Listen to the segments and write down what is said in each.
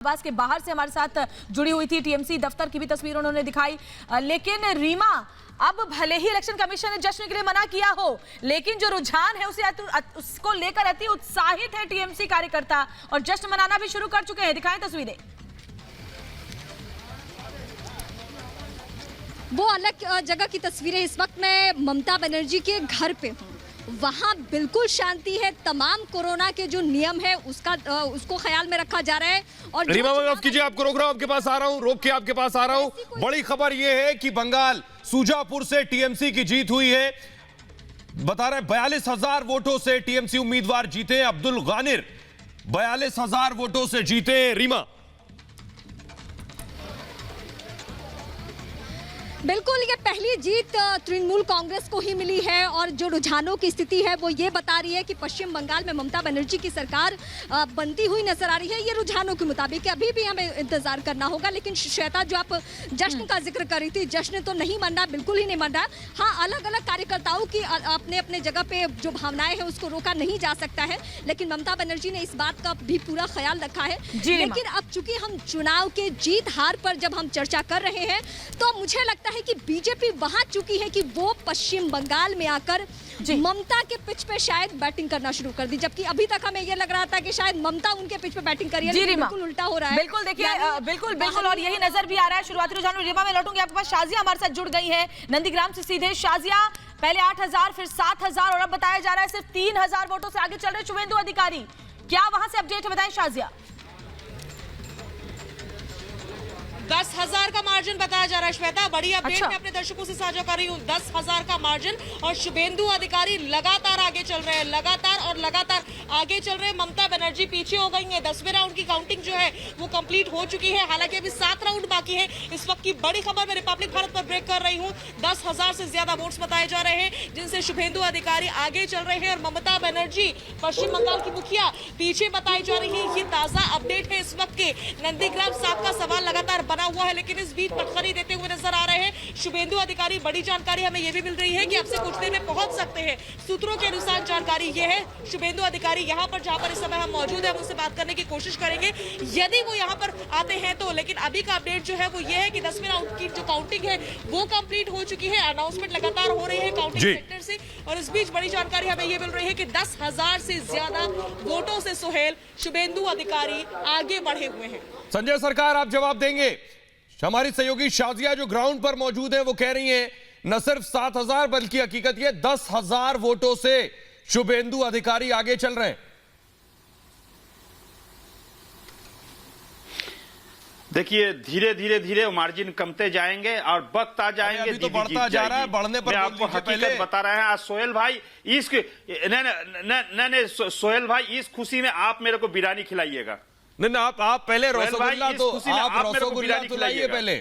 आवास के बाहर से हमारे साथ जुड़ी हुई थी। टीएमसी दफ्तर की भी तस्वीर उन्होंने दिखाई। लेकिन रीमा, अब भले ही इलेक्शन कमीशन ने जश्न के लिए मना किया हो, लेकिन जो रुझान है उसको लेकर अति उत्साहित है टीएमसी कार्यकर्ता और जश्न मनाना भी शुरू कर चुके हैं। दिखाएं तस्वीरें। वो अलग जगह की तस्वीरें। इस वक्त मैं ममता बनर्जी के घर पे हूँ। वहाँ बिल्कुल शांति है। तमाम कोरोना के जो नियम है उसको ख्याल में रखा जा रहा है। और रीमा माफ कीजिए, आपको रोक रहा हूँ, आपके पास आ रहा हूँ, रोक के आपके पास आ रहा हूँ। बड़ी खबर यह है कि बंगाल सूजापुर से टीएमसी की जीत हुई है। बता रहे 42,000 वोटों से टीएमसी उम्मीदवार जीते। अब्दुल गानिर 42,000 वोटों से जीते। रीमा, बिल्कुल ये पहली जीत तृणमूल कांग्रेस को ही मिली है और जो रुझानों की स्थिति है वो ये बता रही है कि पश्चिम बंगाल में ममता बनर्जी की सरकार बनती हुई नजर आ रही है। ये रुझानों के मुताबिक अभी भी हमें इंतजार करना होगा। लेकिन श्वेता, जो आप जश्न का जिक्र कर रही थी, जश्न तो नहीं मन रहा, बिल्कुल ही नहीं मन रहा। हाँ, अलग अलग कार्यकर्ताओं की अपने अपने जगह पे जो भावनाएं हैं उसको रोका नहीं जा सकता है, लेकिन ममता बनर्जी ने इस बात का भी पूरा ख्याल रखा है। लेकिन अब चूंकि हम चुनाव के जीत हार पर जब हम चर्चा कर रहे हैं तो मुझे लगता है कि बीजेपी वहां चुकी है कि वो पश्चिम बंगाल में आकर ममता के पिच पे शायद बैटिंग करना शुरू कर दी, जबकि अभी तक हमें ये लग रहा था कि शायद ममता उनके पिच पे बैटिंग करी है। बिल्कुल उल्टा हो रहा है। बिल्कुल, देखिए, बिल्कुल और यही नजर भी आ रहा है। शुरुआती रुझान में रीमा में लौटूंगी आपके पास। शाजिया हमारे साथ जुड़ गई है नंदीग्राम से सीधे। शाजिया, पहले 8,000 फिर 7,000 और अब बताया जा रहा है सिर्फ 3,000 वोटों से आगे चल रहे शुभेंदु अधिकारी। क्या वहां से अपडेट है, बताएं शाजिया। 10,000 का मार्जिन बताया जा रहा है श्वेता। बड़ी अपडेट मैं अपने दर्शकों से साझा कर रही हूँ। 10,000 का मार्जिन और शुभेंदु अधिकारी लगातार आगे चल रहे हैं, लगातार आगे चल रहे हैं। ममता बनर्जी पीछे हो गई है। 10वें राउंड की काउंटिंग जो है वो कंप्लीट हो चुकी है। हालांकि अभी 7 राउंड बाकी है। इस वक्त की बड़ी खबर मैं रिपब्लिक भारत पर ब्रेक कर रही हूँ। 10,000 से ज्यादा वोट्स बताए जा रहे हैं जिनसे शुभेंदु अधिकारी आगे चल रहे हैं और ममता बनर्जी पश्चिम बंगाल की मुखिया पीछे बताई जा रही है। ये ताजा अपडेट है इस वक्त के। नंदीग्राम साहब का सवाल लगातार हुआ है, लेकिन इस बीच पटखनी देते हुए नजर आ रहे हैं शुभेंदु अधिकारी। बड़ी जानकारी हमें यह भी मिल रही है कि अब से कुछ देर में पहुंच सकते हैं। सूत्रों के अनुसार जानकारी यह है शुभेंदु अधिकारी यहां पर, जहां पर इस समय हम मौजूद हैं, उनसे बात करने की कोशिश करेंगे यदि वो यहां पर आते हैं तो। लेकिन अभी का अपडेट जो है वो ये है कि 10वें राउंड की जो काउंटिंग है वो कंप्लीट हो चुकी है। अनाउंसमेंट लगातार हो रही है काउंटिंग सेक्टर से और इस बीच बड़ी जानकारी हमें यह मिल रही है कि 10,000 से ज्यादा वोटों से सुहेल शुभेंदु अधिकारी आगे बढ़े हुए हैं। संजय सरकार, आप जवाब देंगे। हमारी सहयोगी शाजिया जो ग्राउंड पर मौजूद है वो कह रही हैं न सिर्फ 7,000 बल्कि हकीकत ये 10,000 वोटों से शुभेंदु अधिकारी आगे चल रहे हैं। देखिए, धीरे मार्जिन कमते जाएंगे और वक्त आ जाएंगे अभी तो बढ़ता जा रहा है। बढ़ने पर आपको हकीकत बता रहे हैं। आज सोहेल भाई सोहेल भाई, इस खुशी में आप मेरे को बिरयानी खिलाइएगा। नहीं, आप पहले रसगुल्ला तो आप रसगुल्ला खिलाइए पहले।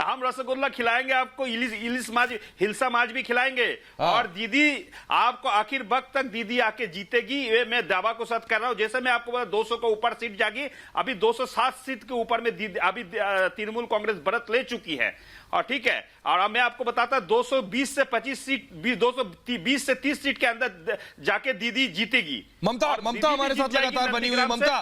हम रसगुल्ला खिलाएंगे आपको, हिलसा माज भी खिलाएंगे। और दीदी आपको आखिर वक्त तक दीदी आके जीतेगी, ये मैं दावा को साथ कर रहा हूं। जैसे मैं आपको बता 200 के ऊपर सीट जागी, अभी 207 सीट के ऊपर में अभी तृणमूल कांग्रेस बढ़त ले चुकी है। और ठीक है, और अब मैं आपको बताता 220 से 25 सीट, 220 से 30 सीट के अंदर जाके दीदी जीतेगी। ममता हमारे साथ लगातार बनी हुई। ममता,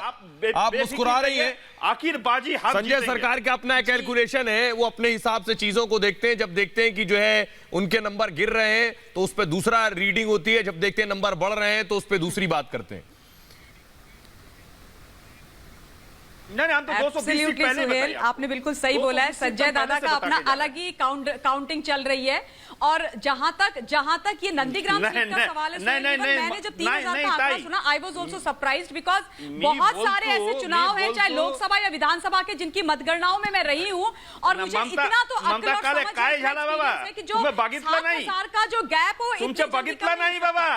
आप मुस्कुरा रही हैं। आखिर बाजी संजय सरकार का अपना कैलकुलेशन है, वो अपने हिसाब से चीजों को देखते हैं। जब देखते हैं कि जो है उनके नंबर गिर रहे हैं तो उस पर दूसरा रीडिंग होती है, जब देखते हैं नंबर बढ़ रहे हैं तो उस पर दूसरी बात करते हैं। नहीं, हम तो 220 सीट पहले सुहेल, आपने बिल्कुल सही बोला है। संजय दादा का अपना अलग ही काउंटिंग चल रही है। और जहां तक ये नंदीग्राम सीट का सवाल है, मैंने जब 3,000 का आंकड़ा सुना, I was also surprised because बहुत सारे ऐसे चुनाव हैं, चाहे लोकसभा या विधानसभा के, जिनकी मतगणनाओं में मैं रही हूँ और मुझे इतना तो अक्ल और समझ है कि जो 7,000 का जो गैप हो, तुमचे बघितला नहीं बाबा।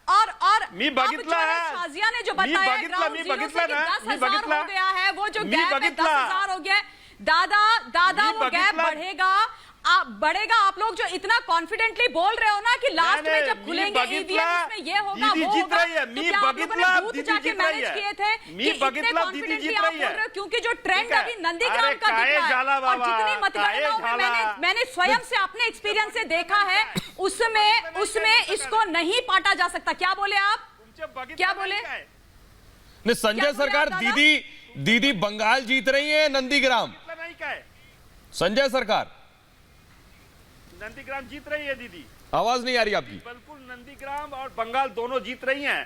और मी बघितला शाजिया ने जो बताया ग्राउंड जीरो से 10,000 हो गया है, वो जो गैप है 10,000 हो गया है। दादा वो गैप बढ़ेगा। आप लोग जो इतना कॉन्फिडेंटली बोल रहे हो ना कि लास्ट में जब खुलेंगे ईवीएम उसमें ये होगा वो होगा, तो क्या आप लोगों ने बूथ जाके मैनेज किए थे कि इतने कॉन्फिडेंटली आप बोल रहे हो? क्योंकि जो ट्रेंड अभी नंदीग्राम का दिख रहा है और जितनी मतगणनाओं में मैंने स्वयं से अपने एक्सपीरियंस से देखा है, उसमें इसको नहीं पाटा जा सकता। क्या बोले आप? क्या बोले? नहीं, संजय सरकार, दीदी बंगाल जीत रही है नंदीग्राम। नहीं क्या है, संजय सरकार, नंदीग्राम जीत रही है दीदी। आवाज नहीं आ रही आपकी। बिल्कुल, नंदीग्राम और बंगाल दोनों जीत रही हैं।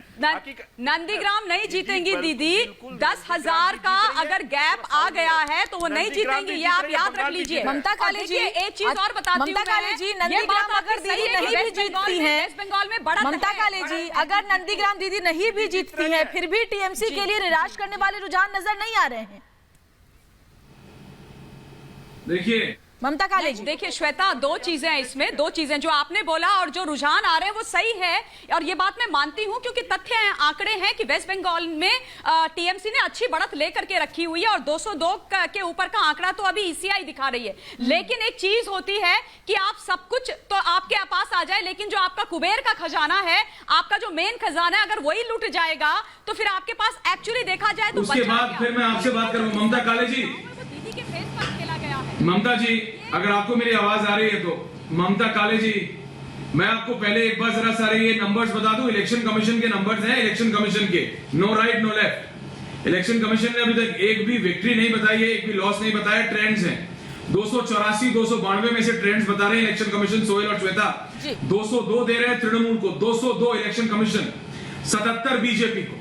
नंदीग्राम नहीं जीतेंगी दीदी। 10,000 का अगर गैप आ गया है तो वो नहीं जीतेंगी, ये आप याद रख लीजिए। ममता काले जी, एक चीज और बताती हूँ, ममता काले जी, नंदीग्राम अगर दीदी नहीं भी जीतती है, वेस्ट बंगाल में बड़ा ममता काले जी, अगर नंदीग्राम दीदी नहीं भी जीतती है, फिर भी टीएमसी के लिए निराश करने वाले रुझान नजर नहीं आ रहे हैं। देखिए ममता काले जी, देखिए श्वेता, दो चीजें हैं इसमें, दो चीजें जो आपने बोला और जो रुझान आ रहे हैं वो सही है, और ये बात मैं मानती हूं क्योंकि तथ्य हैं, आंकड़े हैं कि वेस्ट बंगाल में टीएमसी ने अच्छी बढ़त लेकर के रखी हुई है और 202 के ऊपर का आंकड़ा तो अभी ईसीआई दिखा रही है। लेकिन एक चीज होती है कि आप सब कुछ तो आपके पास आ जाए, लेकिन जो आपका कुबेर का खजाना है, आपका जो मेन खजाना है, अगर वही लूट जाएगा तो फिर आपके पास एक्चुअली देखा जाए तो उसके बाद फिर मैं आपसे बात करूं। ममता काले जी, दीदी के फेस पर खेला गया है। ममता जी, अगर आपको मेरी आवाज आ रही है तो ममता काले जी, मैं आपको पहले एक बार जरा सारे ये नंबर्स बता दूं। इलेक्शन कमीशन के नंबर्स हैं, इलेक्शन कमीशन के, no right no left. Election commission ने अभी तक एक भी विक्ट्री नहीं बताई है, एक भी लॉस नहीं बताया। ट्रेंड्स हैं 284, 292 में से ट्रेंड्स बता रहे हैं इलेक्शन कमीशन, सोहेल और श्वेता। 202 दे रहे हैं तृणमूल को, 202 इलेक्शन कमीशन, 77 बीजेपी को।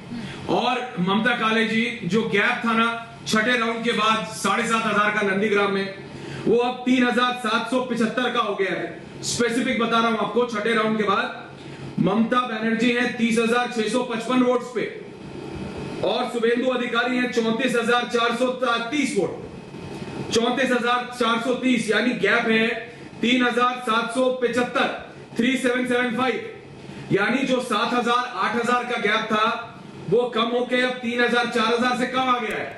और ममता काले जी, जो गैप था ना छठे राउंड के बाद 7,500 का नंदीग्राम में, वो अब 3,775 का हो गया है। स्पेसिफिक बता रहा हूं आपको, छठे राउंड के बाद ममता बनर्जी है 30,655 वोट्स पे और शुभेंदु अधिकारी है 34,430 वोट, 34,430, यानी गैप है 3,775, 3,775, यानी जो 7,000 8,000 का गैप था वो कम होकर अब 3,000 4,000 से कम आ गया है।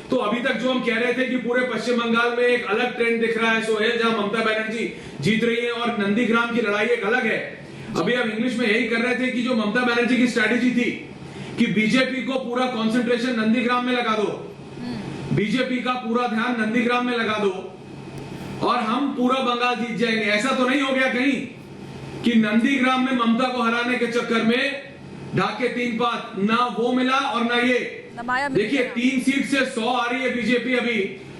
तो अभी तक जो हम कह रहे थे कि पूरे पश्चिम बंगाल में एक अलग ट्रेंड दिख रहा है सोहेल, जहां ममता बनर्जी जीत रही है और नंदीग्राम की लड़ाई एक अलग है। अभी हम इंग्लिश में यही कर रहे थे कि जो ममता बनर्जी की स्ट्रेटेजी थी कि बीजेपी को पूरा कंसंट्रेशन नंदीग्राम में लगा दो, बीजेपी का पूरा ध्यान नंदीग्राम में लगा दो और हम पूरा बंगाल जीत जाएंगे। ऐसा तो नहीं हो गया कहीं कि नंदीग्राम में ममता को हराने के चक्कर में ढाके 3 पात, ना वो मिला और ना ये। देखिए 3 सीट से 100 आ रही है बीजेपी अभी,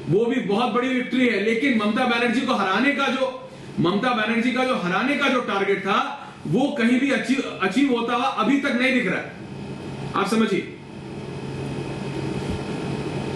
वो भी बहुत बड़ी विक्ट्री है, लेकिन ममता बनर्जी को हराने का जो टारगेट था वो कहीं भी अचीव होता हुआ अभी तक नहीं दिख रहा है। आप समझिए।